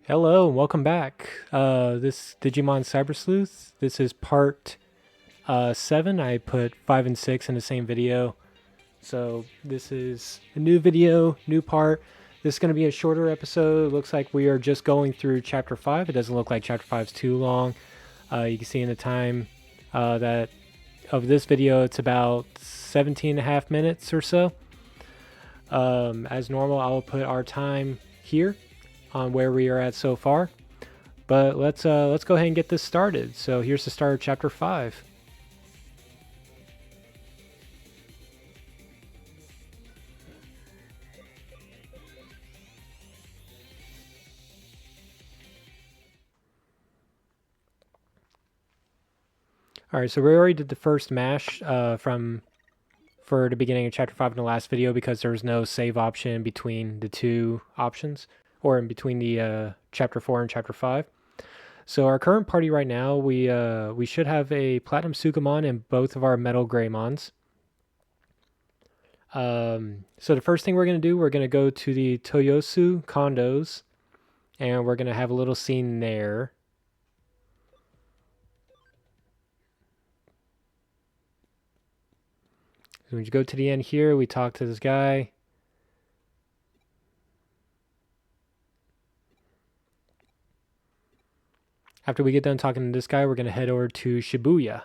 Hello and welcome back. This Digimon Cyber Sleuth. This is part 7. I put 5 and 6 in the same video. So this is a new video, new part. This is going to be a shorter episode. It looks like we are just going through Chapter 5. It doesn't look like Chapter 5 is too long. You can see in the time that of this video, it's about 17 and a half minutes or so. As normal, I will put our time here on where we are at so far. But let's go ahead and get this started. So here's the start of chapter 5. All right, so we already did the first mash for the beginning of chapter 5 in the last video because there was no save option between the two options, or in between the chapter 4 and chapter 5. So our current party right now, we should have a Platinum Sukamon and both of our Metal Greymons. So the first thing we're going to do, we're going to go to the Toyosu condos, and we're going to have a little scene there. So when you go to the end here, we talk to this guy. After we get done talking to this guy, we're going to head over to Shibuya.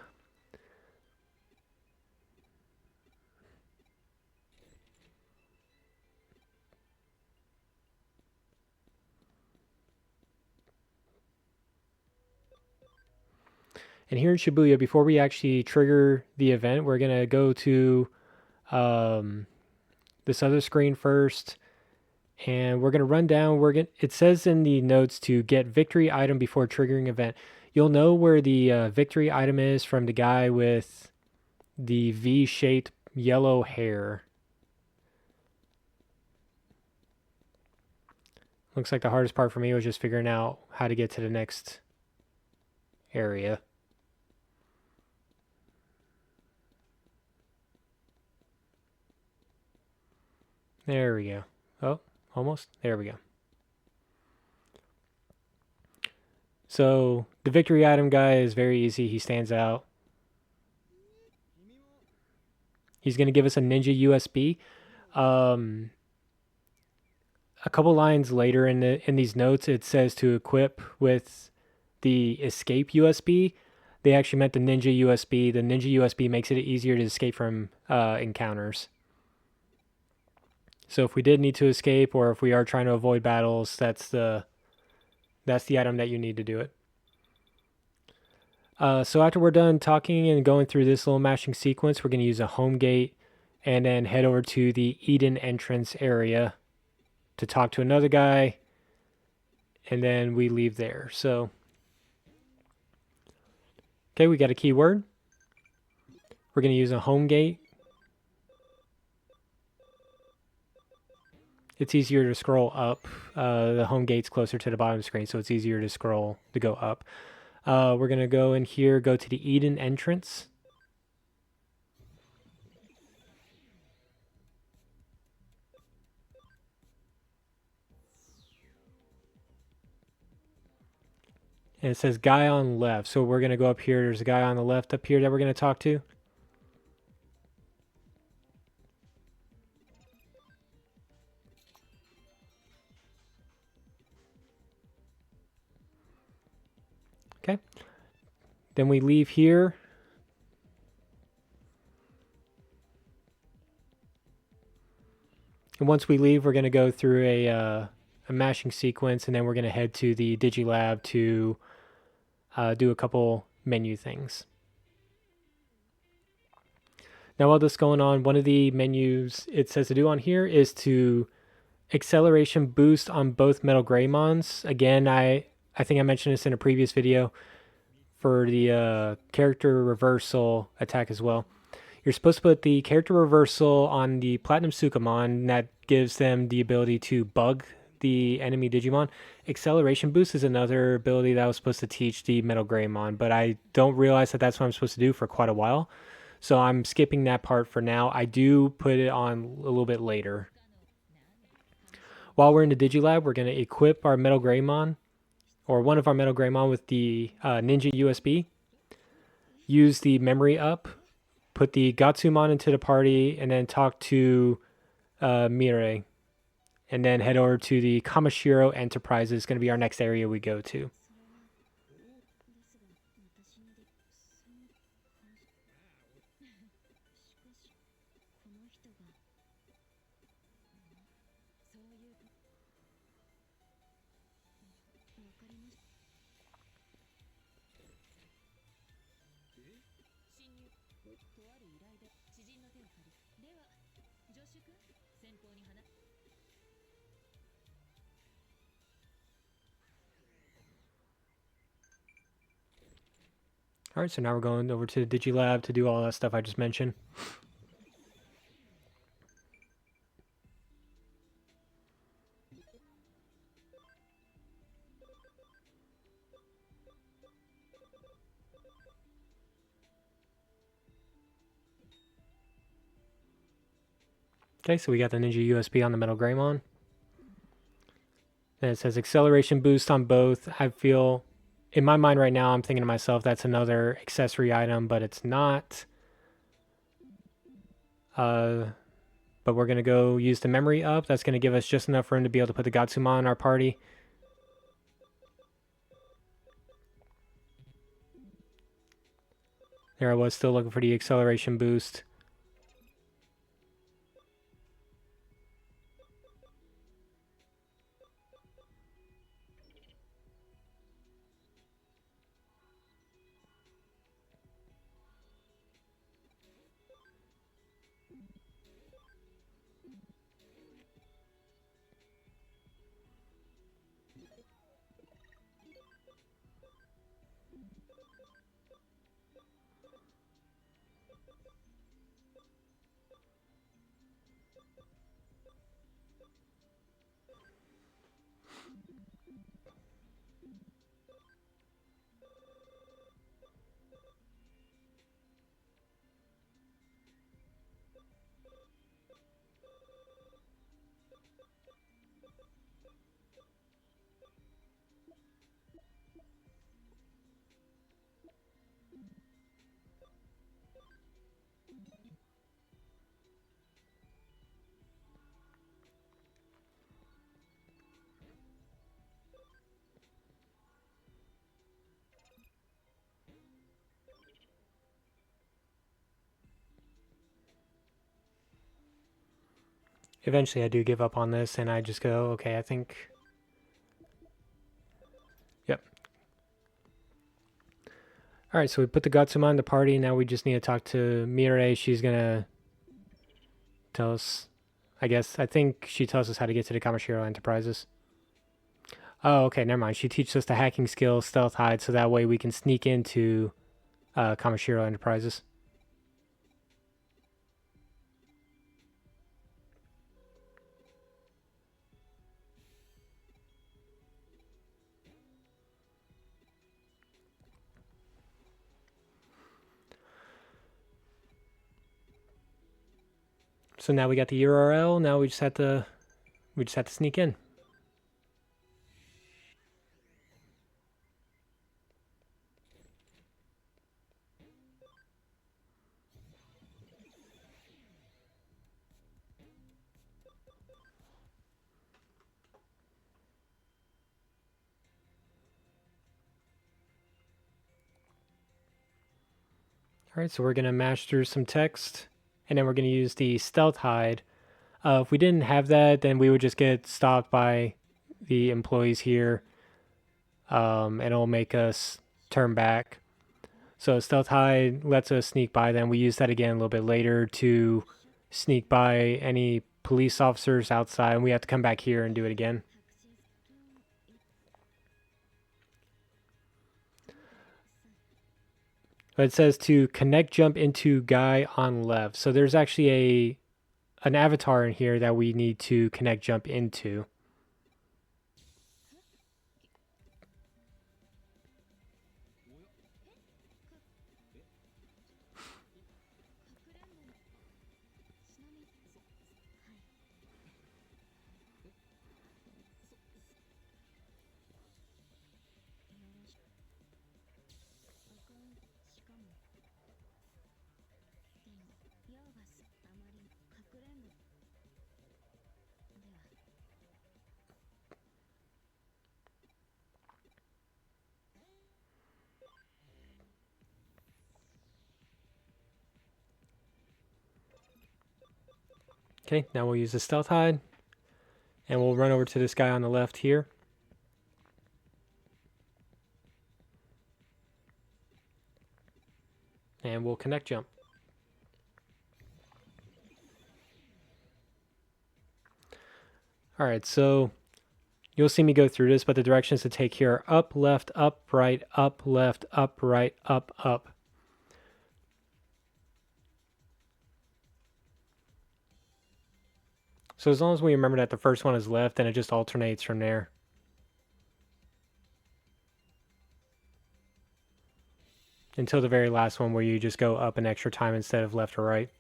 And here in Shibuya, before we actually trigger the event, we're going to go to this other screen first. And we're going to run down. It says in the notes to get victory item before triggering event. You'll know where the victory item is from the guy with the V-shaped yellow hair. Looks like the hardest part for me was just figuring out how to get to the next area. There we go. Oh, almost. There we go. So the victory item guy is very easy. He stands out. He's going to give us a ninja USB. A couple lines later in these notes, it says to equip with the escape USB. They actually meant the ninja USB. The ninja USB makes it easier to escape from encounters. So if we did need to escape, or if we are trying to avoid battles, that's the item that you need to do it. So after we're done talking and going through this little mashing sequence, we're going to use a home gate and then head over to the Eden entrance area to talk to another guy, and then we leave there. So, okay, we got a keyword. We're going to use a home gate. It's easier to scroll up. The home gate's closer to the bottom of the screen, so it's easier to scroll to go up. We're going to go in here, go to the Eden entrance. And it says guy on left. So we're going to go up here. There's a guy on the left up here that we're going to talk to. Okay. Then we leave here. And once we leave, we're going to go through a mashing sequence, and then we're going to head to the Digilab to do a couple menu things. Now, while this is going on, one of the menus it says to do on here is to acceleration boost on both Metal Greymons. Again, I think I mentioned this in a previous video for the character reversal attack as well. You're supposed to put the character reversal on the Platinum Sukamon. That gives them the ability to bug the enemy Digimon. Acceleration boost is another ability that I was supposed to teach the Metal Greymon, but I don't realize that that's what I'm supposed to do for quite a while. So I'm skipping that part for now. I do put it on a little bit later. While we're in the Digilab, we're going to equip our Metal Greymon or one of our Metal Greymon with the Ninja USB. Use the memory up, put the Gatsumon into the party, and then talk to Mirei. And then head over to the Kamishiro Enterprises. It's going to be our next area we go to. Alright, so now we're going over to the Digilab to do all that stuff I just mentioned. Okay, so we got the Ninja USB on the Metal Greymon. And it says acceleration boost on both. I feel, in my mind right now, I'm thinking to myself, that's another accessory item, but it's not. But we're going to go use the memory up. That's going to give us just enough room to be able to put the Gatsumon in our party. There I was still looking for the acceleration boost. Eventually I do give up on this and I just go, okay, I think... Yep. Alright, so we put the Gatsumon in the party. Now we just need to talk to Mirei. She's going to tell us, I think she tells us how to get to the Kamishiro Enterprises. Oh, okay, never mind. She teaches us the hacking skill, Stealth Hide, so that way we can sneak into Kamishiro Enterprises. So now we got the URL. Now we just have to sneak in. All right, so we're going to mash through some text, and then we're going to use the Stealth Hide. If we didn't have that, then we would just get stopped by the employees here, and it'll make us turn back. So Stealth Hide lets us sneak by them. We use that again a little bit later to sneak by any police officers outside, and we have to come back here and do it again. But it says to connect jump into guy on left. So there's actually an avatar in here that we need to connect jump into. Okay, now we'll use the stealth hide. And we'll run over to this guy on the left here. And we'll connect jump. Alright, so you'll see me go through this, but the directions to take here are up, left, up, right, up, left, up, right, up, up. So as long as we remember that the first one is left, then it just alternates from there. Until the very last one where you just go up an extra time instead of left or right.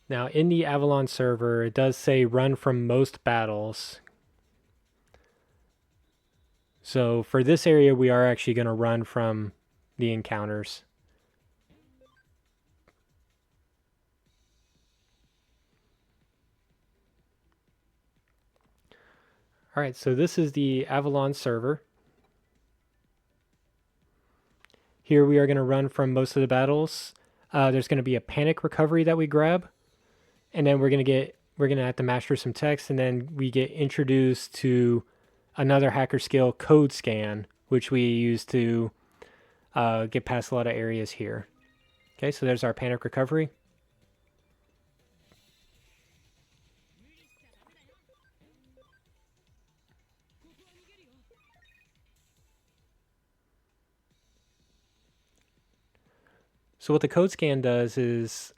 Now in the Avalon server, it does say run from most battles. So for this area, we are actually going to run from the encounters. Alright, so this is the Avalon server. Here we are going to run from most of the battles. There's going to be a panic recovery that we grab. And then we're going to have to master some text, and then we get introduced to another hacker skill, code scan, which we use to get past a lot of areas here. Okay, so there's our panic recovery. So what the code scan does is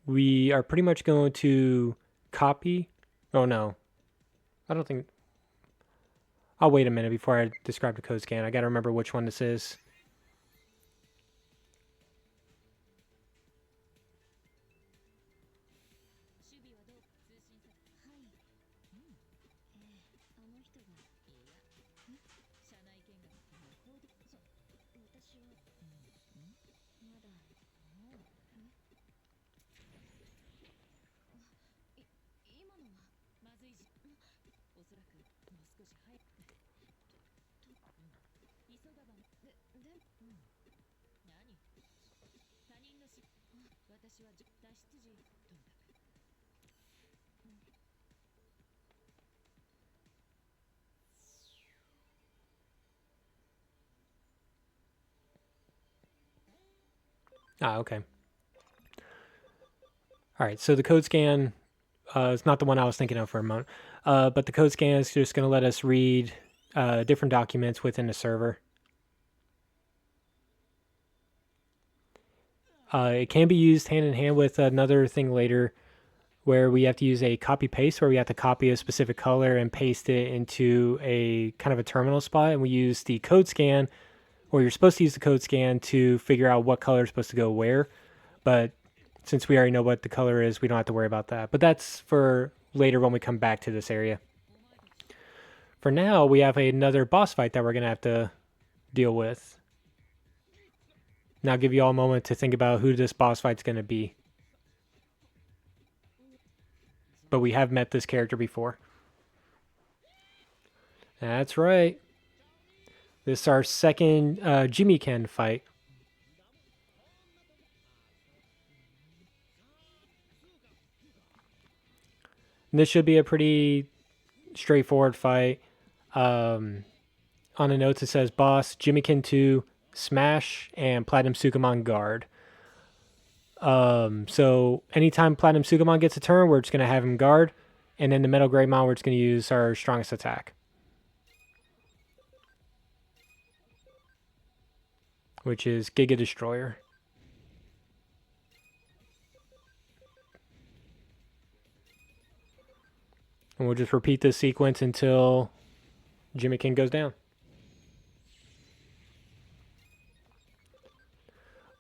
we are pretty much going to copy. Oh no, I don't think. I'll wait a minute before I describe the code scan. I got to remember which one this is. Ah, okay. All right, so the code scan is not the one I was thinking of for a moment, but the code scan is just going to let us read different documents within the server. It can be used hand in hand with another thing later where we have to use a copy paste, where we have to copy a specific color and paste it into a kind of a terminal spot. And we use the code scan, or you're supposed to use the code scan to figure out what color is supposed to go where. But since we already know what the color is, we don't have to worry about that. But that's for later when we come back to this area. For now, we have another boss fight that we're going to have to deal with. Now I'll give you all a moment to think about who this boss fight's going to be. But we have met this character before. That's right. This is our second Jimiken fight. And this should be a pretty straightforward fight. On the notes it says boss, Jimiken 2, Smash, and Platinum Sukamon guard. So anytime Platinum Sukamon gets a turn, we're just going to have him guard. And then the Metal Greymon, we're just going to use our strongest attack, which is Giga Destroyer. And we'll just repeat this sequence until Jimiken goes down.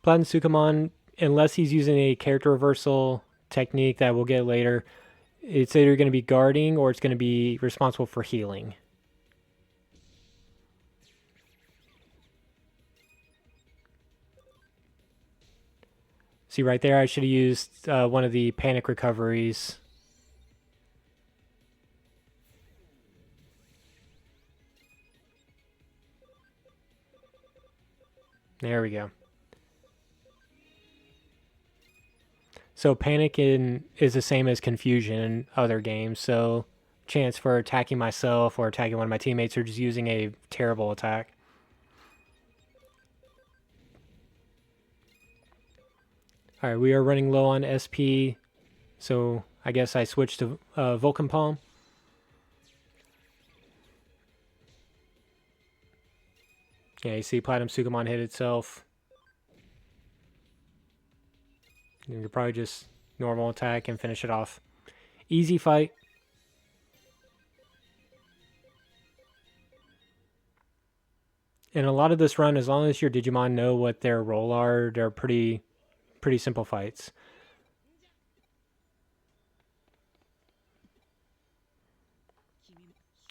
Platinum Sukamon, unless he's using a character reversal technique that we'll get later, it's either going to be guarding or it's going to be responsible for healing. See right there, I should have used one of the panic recoveries. There we go. So panic is the same as confusion in other games. So chance for attacking myself or attacking one of my teammates or just using a terrible attack. Alright, we are running low on SP. So I guess I switched to Vulcan Palm. Yeah, you see Platinum Sugamon hit itself. You could probably just normal attack and finish it off. Easy fight. And a lot of this run, as long as your Digimon know what their role are, they're pretty simple fights.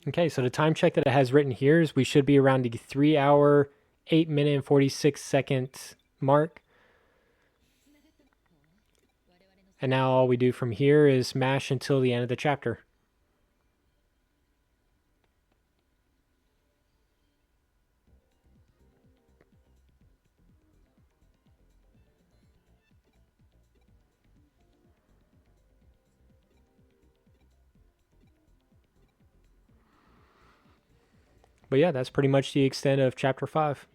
Okay, so the time check that it has written here is we should be around the 3 hour, 8 minute, and 46 second mark. And now all we do from here is mash until the end of the chapter. But yeah, that's pretty much the extent of chapter 5.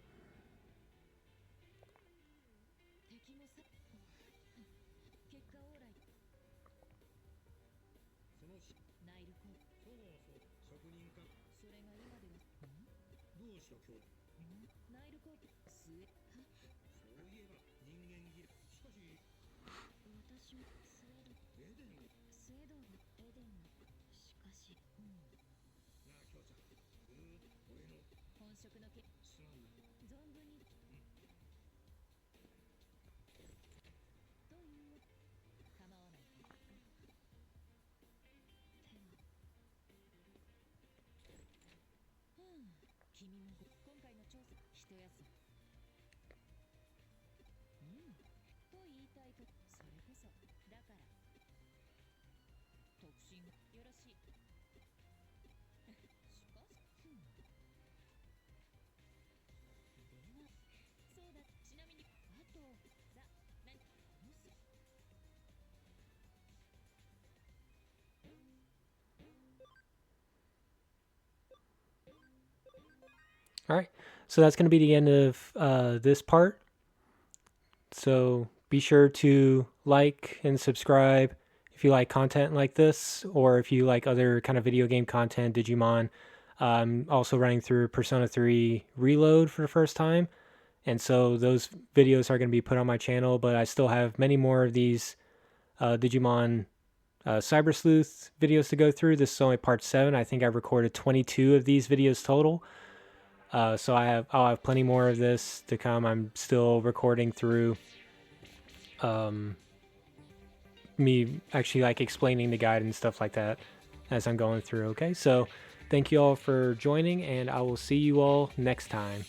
All right, so that's going to be the end of this part. So be sure to like and subscribe if you like content like this, or if you like other kind of video game content, Digimon. I'm also running through Persona 3 Reload for the first time, and so those videos are going to be put on my channel, but I still have many more of these Digimon Cyber Sleuth videos to go through. This is only part 7. I think I've recorded 22 of these videos total. So I'll have plenty more of this to come. I'm still recording through me actually like explaining the guide and stuff like that as I'm going through. Okay, so thank you all for joining, and I will see you all next time.